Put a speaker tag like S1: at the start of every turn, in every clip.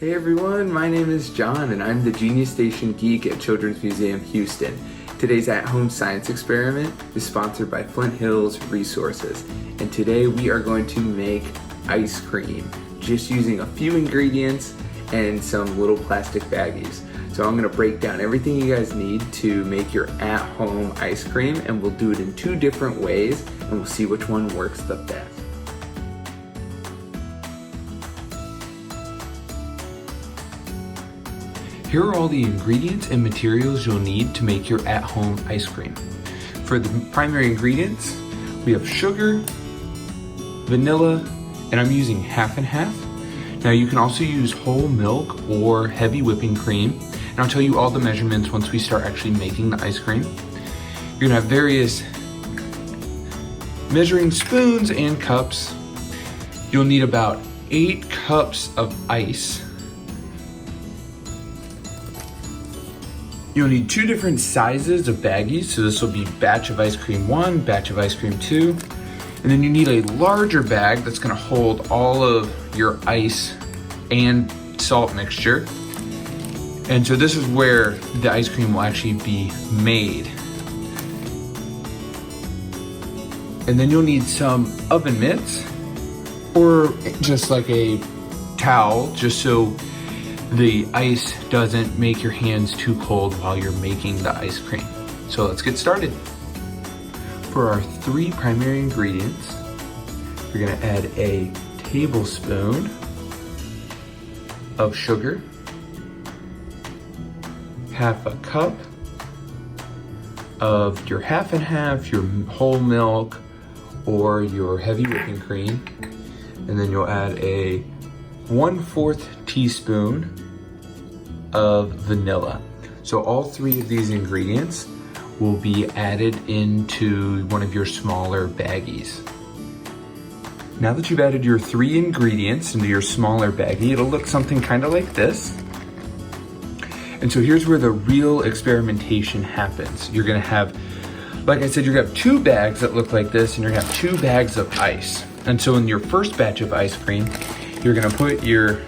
S1: Hey everyone, my name is John and I'm the Genius Station Geek at Children's Museum Houston. Today's at-home science experiment is sponsored by Flint Hills Resources, and today we are going to make ice cream just using a few ingredients and some little plastic baggies. So I'm going to break down everything you guys need to make your at-home ice cream, and we'll do it in two different ways and we'll see which one works the best. Here are all the ingredients and materials you'll need to make your at-home ice cream. For the primary ingredients, we have sugar, vanilla, and I'm using half and half. Now you can also use whole milk or heavy whipping cream, and I'll tell you all the measurements once we start actually making the ice cream. You're gonna have various measuring spoons and cups. You'll need about 8 cups of ice. You'll need 2 different sizes of baggies, so this will be batch of ice cream 1, batch of ice cream 2, and then you need a larger bag that's gonna hold all of your ice and salt mixture. And so this is where the ice cream will actually be made. And then you'll need some oven mitts, or just like a towel, just so the ice doesn't make your hands too cold while you're making the ice cream. So let's get started. For our 3 primary ingredients, we're gonna add a tablespoon of sugar, half a cup of your half and half, your whole milk, or your heavy whipping cream, and then you'll add a 1/4 teaspoon of vanilla. So all 3 of these ingredients will be added into one of your smaller baggies. Now that you've added your 3 ingredients into your smaller baggie, it'll look something kind of like this. And so here's where the real experimentation happens. You're gonna have, like I said, you're gonna have 2 bags that look like this, and you're gonna have 2 bags of ice. And so in your first batch of ice cream, you're gonna put your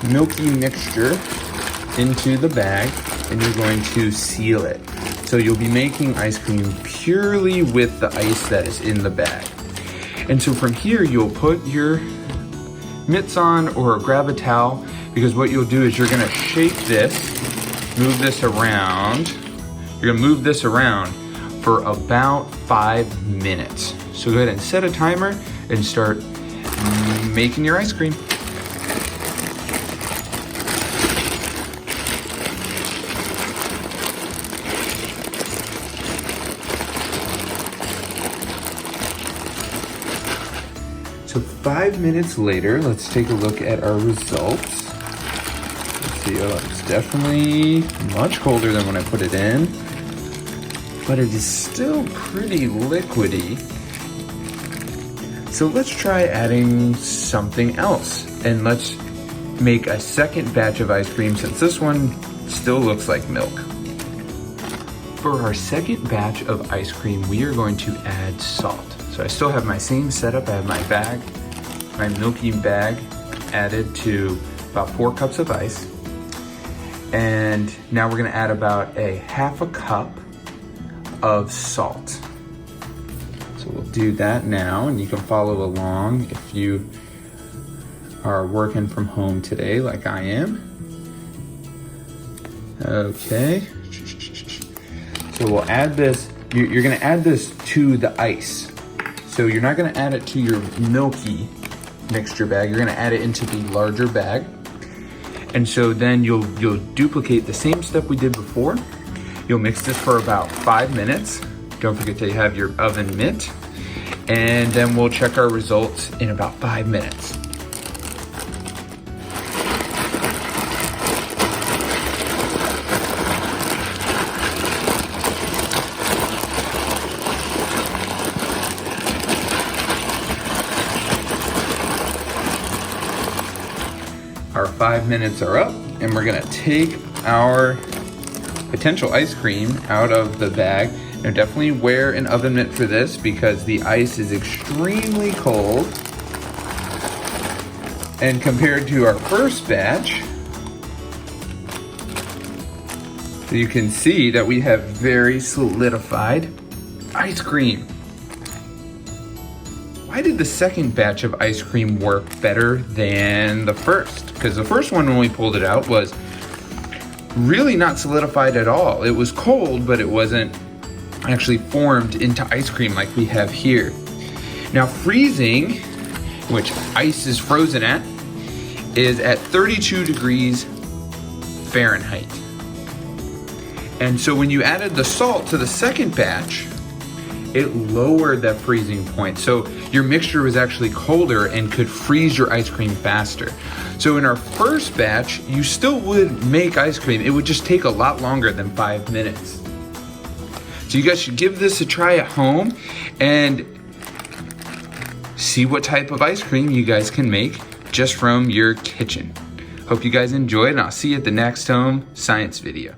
S1: milky mixture into the bag, and you're going to seal it. So you'll be making ice cream purely with the ice that is in the bag. And so from here, you'll put your mitts on or grab a towel, because what you'll do is you're gonna shake this, move this around. You're gonna move this around for about 5 minutes. So go ahead and set a timer and start making your ice cream. So 5 minutes later, let's take a look at our results. Let's see, oh, it's definitely much colder than when I put it in, but it is still pretty liquidy. So let's try adding something else, and let's make a second batch of ice cream, since this one still looks like milk. For our second batch of ice cream, we are going to add salt. So I still have my same setup. I have my bag, my milky bag added to about 4 cups of ice. And now we're gonna add about a half a cup of salt. So we'll do that now, and you can follow along if you are working from home today like I am. Okay. So we'll add this, you're gonna add this to the ice. So you're not gonna add it to your milky mixture bag, you're gonna add it into the larger bag. And so then you'll duplicate the same step we did before. You'll mix this for about 5 minutes. Don't forget to have your oven mitt. And then we'll check our results in about 5 minutes. Our 5 minutes are up, and we're gonna take our potential ice cream out of the bag. Now definitely wear an oven mitt for this, because the ice is extremely cold. And compared to our first batch, you can see that we have very solidified ice cream. Why did the second batch of ice cream work better than the first? Because the first one, when we pulled it out, was really not solidified at all. It was cold, but it wasn't actually formed into ice cream like we have here. Now freezing, which ice is frozen at, is at 32 degrees Fahrenheit. And so when you added the salt to the second batch, it lowered that freezing point. So your mixture was actually colder and could freeze your ice cream faster. So in our first batch, you still would make ice cream. It would just take a lot longer than 5 minutes. So you guys should give this a try at home and see what type of ice cream you guys can make just from your kitchen. Hope you guys enjoyed, and I'll see you at the next home science video.